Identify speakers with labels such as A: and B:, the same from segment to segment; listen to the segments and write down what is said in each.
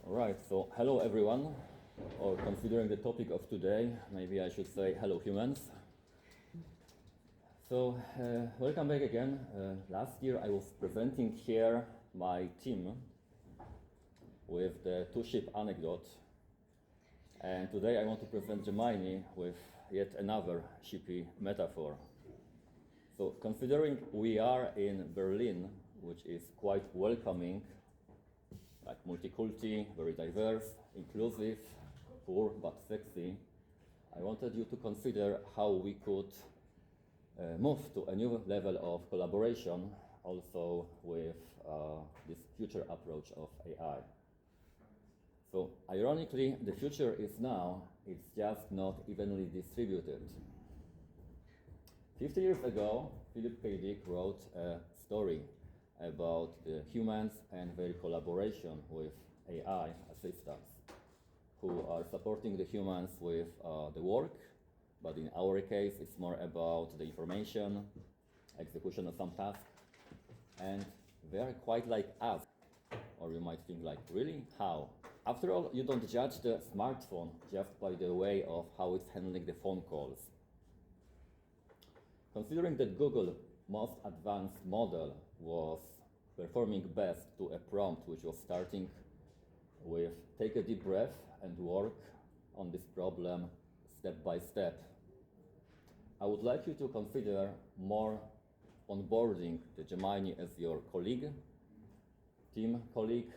A: All right, so hello everyone, or considering the topic of today, maybe I should say hello humans. So, welcome back again. Last year I was presenting here my team with the two-ship anecdote, and today I want to present Gemini with yet another shippy metaphor. So, considering we are in Berlin, which is quite welcoming, like multi-culti, very diverse, inclusive, poor but sexy, I wanted you to consider how we could move to a new level of collaboration, also with this future approach of AI. So, ironically, the future is now, it's just not evenly distributed. 50 years ago, Philip K. Dick wrote a story about the humans and their collaboration with AI assistants who are supporting the humans with the work, but in our case it's more about the information, execution of some task, and they are quite like us. Or you might think like, really? How? After all, you don't judge the smartphone just by the way of how it's handling the phone calls. Considering that Google most advanced model was performing best to a prompt which was starting with take a deep breath and work on this problem step by step, I would like you to consider more onboarding the Gemini as your colleague, team colleague,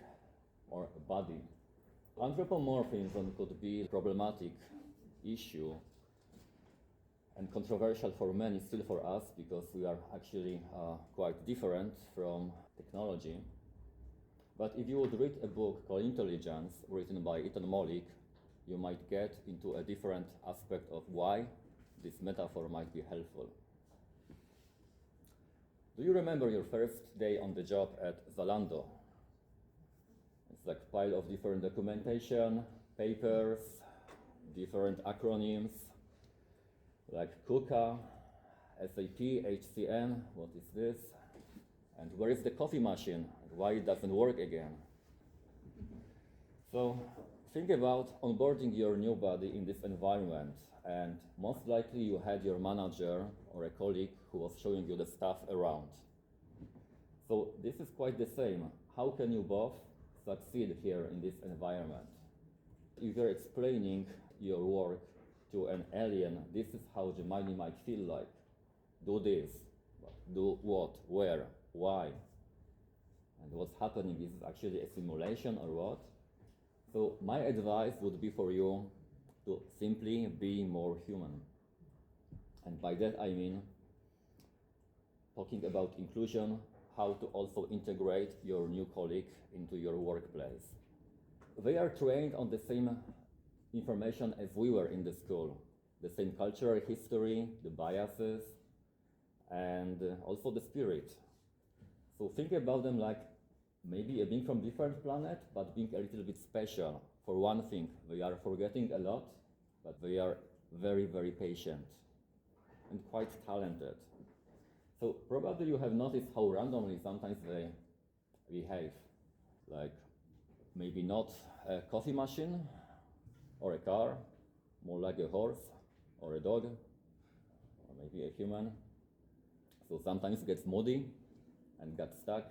A: or buddy. Anthropomorphism could be a problematic issue and controversial for many, still for us, because we are actually quite different from technology. But if you would read a book called Intelligence, written by Ethan Mollick, you might get into a different aspect of why this metaphor might be helpful. Do you remember your first day on the job at Zalando? It's like a pile of different documentation, papers, different acronyms, like KUKA, SAP, HCM, what is this? And where is the coffee machine? Why it doesn't work again? So think about onboarding your new body in this environment, and most likely you had your manager or a colleague who was showing you the stuff around. So this is quite the same. How can you both succeed here in this environment? If you're explaining your work to an alien, this is how Gemini might feel like. Do this. Do what? Where? Why? And what's happening? Is it actually a simulation or what? So my advice would be for you to simply be more human. And by that I mean talking about inclusion, how to also integrate your new colleague into your workplace. They are trained on the same information as we were in the school, the same cultural history, the biases, and also the spirit. So think about them like maybe a being from different planet, but being a little bit special. For one thing, they are forgetting a lot, but they are very, very patient and quite talented. So probably you have noticed how randomly sometimes they behave. Like maybe not a coffee machine, or a car, more like a horse, or a dog, or maybe a human. So sometimes gets moody and gets stuck,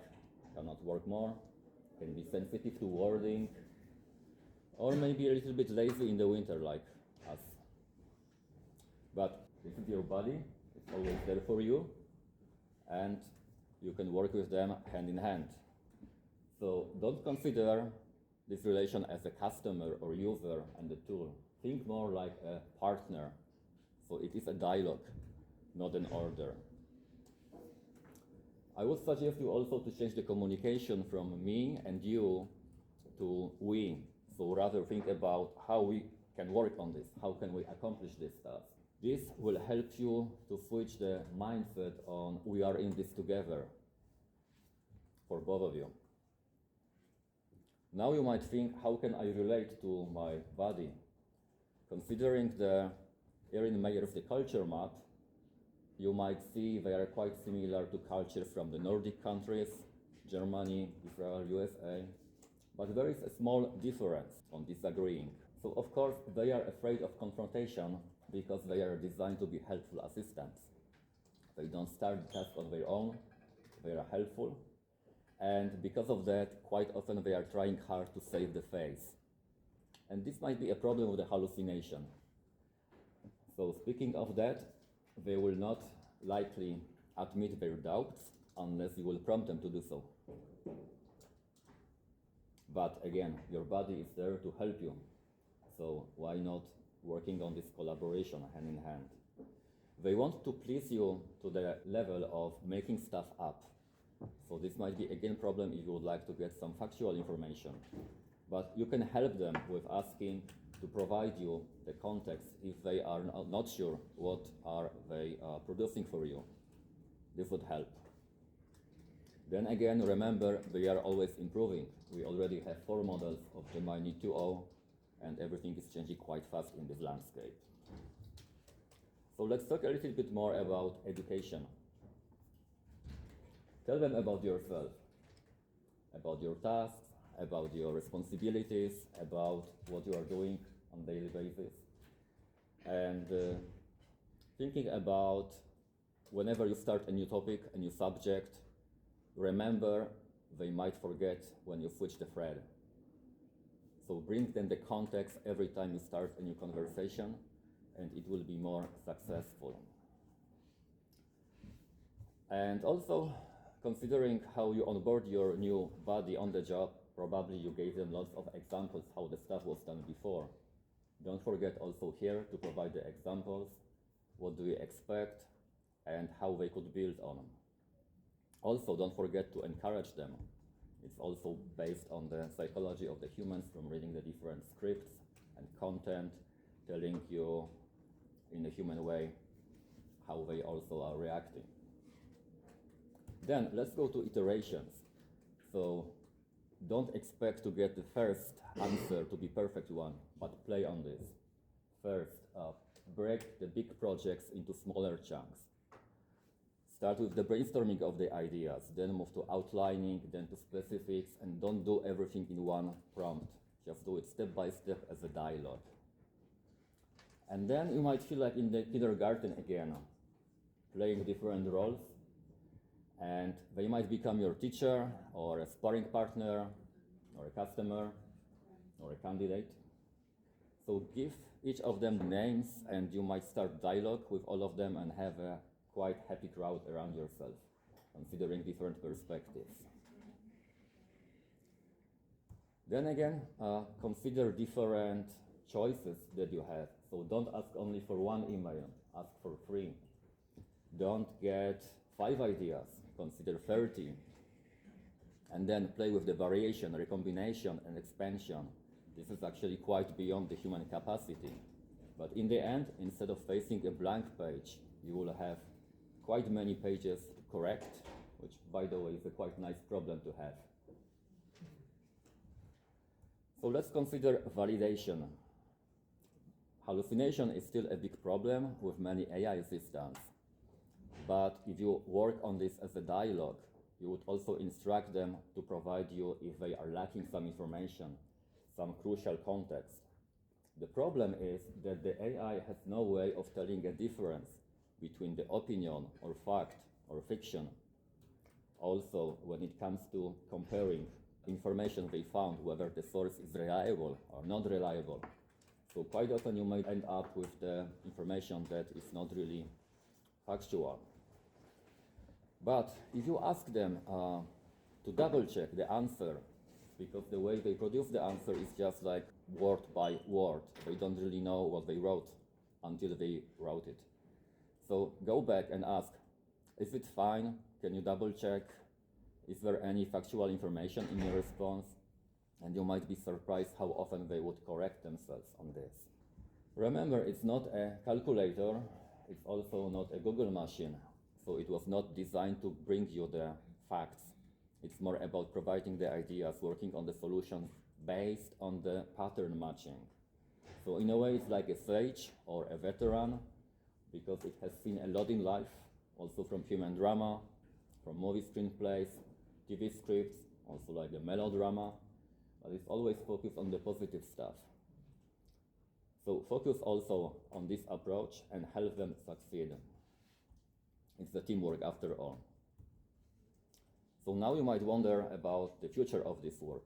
A: cannot work more, can be sensitive to wording, or maybe a little bit lazy in the winter like us. But this is your body, it's always there for you, and you can work with them hand in hand. So don't consider this relation as a customer or user and a tool. Think more like a partner. So it is a dialogue, not an order. I would suggest you also to change the communication from me and you to we. So rather think about how we can work on this, how can we accomplish this task. This will help you to switch the mindset on we are in this together for both of you. Now you might think, how can I relate to my body? Considering the Erin Meyer's The Culture Map, you might see they are quite similar to culture from the Nordic countries, Germany, Israel, USA, But there is a small difference on disagreeing. So of course they are afraid of confrontation because they are designed to be helpful assistants. They don't start the task on their own, they are helpful, and because of that, quite often they are trying hard to save the face. And this might be a problem with the hallucination. So speaking of that, they will not likely admit their doubts unless you will prompt them to do so. But again, your body is there to help you. So why not working on this collaboration hand in hand? They want to please you to the level of making stuff up. So this might be again a problem if you would like to get some factual information. But you can help them with asking to provide you the context if they are not sure what are they producing for you. This would help. Then again, remember, they are always improving. We already have 4 models of Gemini 2.0, and everything is changing quite fast in this landscape. So let's talk a little bit more about education. Tell them about yourself, about your tasks, about your responsibilities, about what you are doing on a daily basis. And thinking about whenever you start a new topic, a new subject, remember they might forget when you switch the thread. So bring them the context every time you start a new conversation, and it will be more successful. And also, considering how you onboard your new buddy on the job, probably you gave them lots of examples how the stuff was done before. Don't forget also here to provide the examples, what do you expect, and how they could build on them. Also, don't forget to encourage them. It's also based on the psychology of the humans from reading the different scripts and content, telling you in a human way how they also are reacting. Then let's go to iterations. So don't expect to get the first answer to be perfect one, but play on this. First, break the big projects into smaller chunks. Start with the brainstorming of the ideas, then move to outlining, then to specifics, and don't do everything in one prompt. Just do it step by step as a dialogue. And then you might feel like in the kindergarten again, playing different roles, and they might become your teacher, or a sparring partner, or a customer, or a candidate. So give each of them names, and you might start dialogue with all of them and have a quite happy crowd around yourself, considering different perspectives. Then again, consider different choices that you have. So don't ask only for one email, ask for 3. Don't get 5 ideas, consider 30. And then play with the variation, recombination, and expansion. This is actually quite beyond the human capacity. But in the end, instead of facing a blank page, you will have quite many pages to correct, which, by the way, is a quite nice problem to have. So let's consider validation. Hallucination is still a big problem with many AI assistants. But if you work on this as a dialogue, you would also instruct them to provide you if they are lacking some information, some crucial context. The problem is that the AI has no way of telling a difference between the opinion or fact or fiction. Also, when it comes to comparing information they found, whether the source is reliable or not reliable. So quite often you might end up with the information that is not really factual. But if you ask them to double check the answer, because the way they produce the answer is just like word by word. They don't really know what they wrote until they wrote it. So go back and ask, is it fine? Can you double check? Is there any factual information in your response? And you might be surprised how often they would correct themselves on this. Remember, it's not a calculator, it's also not a Google machine. So it was not designed to bring you the facts. It's more about providing the ideas, working on the solutions based on the pattern matching. So in a way, it's like a sage or a veteran, because it has seen a lot in life, also from human drama, from movie screenplays, TV scripts, also like the melodrama, but it's always focused on the positive stuff. So focus also on this approach and help them succeed. It's the teamwork after all. So now you might wonder about the future of this work.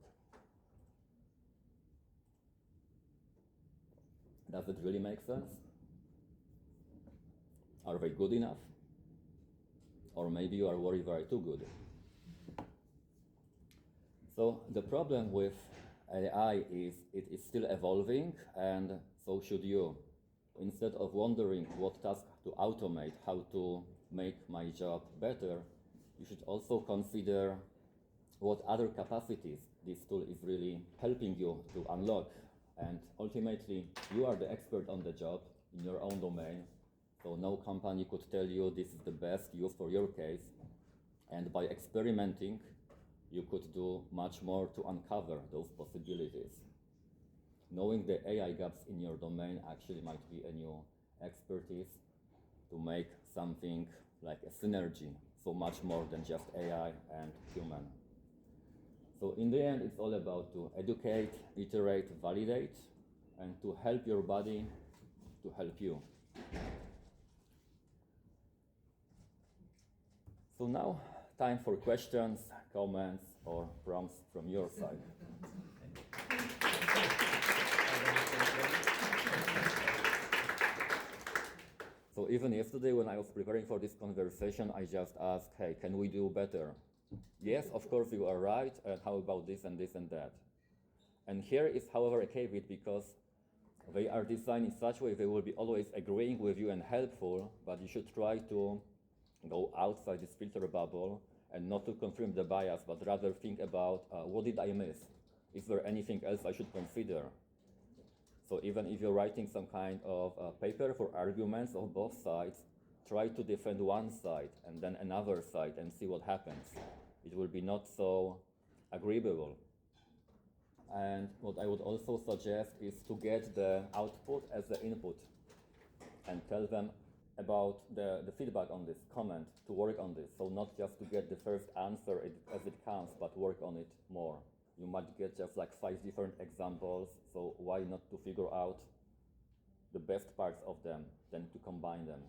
A: Does it really make sense? Are they good enough? Or maybe you are worried they are too good. So the problem with AI is it is still evolving, and so should you. Instead of wondering what task to automate, how to make my job better, you should also consider what other capacities this tool is really helping you to unlock. And ultimately, you are the expert on the job in your own domain, so no company could tell you this is the best use for your case. And by experimenting, you could do much more to uncover those possibilities. Knowing the AI gaps in your domain actually might be a new expertise to make something like a synergy, so much more than just AI and human. So in the end, it's all about to educate, iterate, validate, and to help your body to help you. So now, time for questions, comments, or prompts from your side. So even yesterday when I was preparing for this conversation, I just asked, hey, can we do better? Yes, of course you are right, and how about this and this and that? And here is, however, a caveat, because they are designed in such a way they will be always agreeing with you and helpful, but you should try to go outside this filter bubble and not to confirm the bias, but rather think about what did I miss? Is there anything else I should consider? So even if you're writing some kind of paper for arguments of both sides, try to defend one side and then another side and see what happens. It will be not so agreeable. And what I would also suggest is to get the output as the input and tell them about the feedback on this, comment, to work on this. So not just to get the first answer as it comes, but work on it more. You might get just like 5 different examples, so why not to figure out the best parts of them, then to combine them.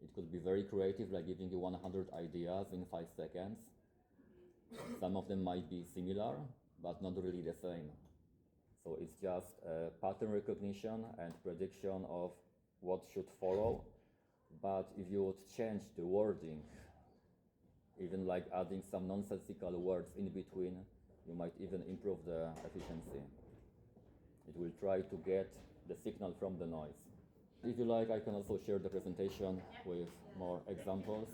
A: It could be very creative, like giving you 100 ideas in 5 seconds. Some of them might be similar, but not really the same. So it's just pattern recognition and prediction of what should follow. But if you would change the wording, even like adding some nonsensical words in between, you might even improve the efficiency. It will try to get the signal from the noise. If you like, I can also share the presentation with more examples.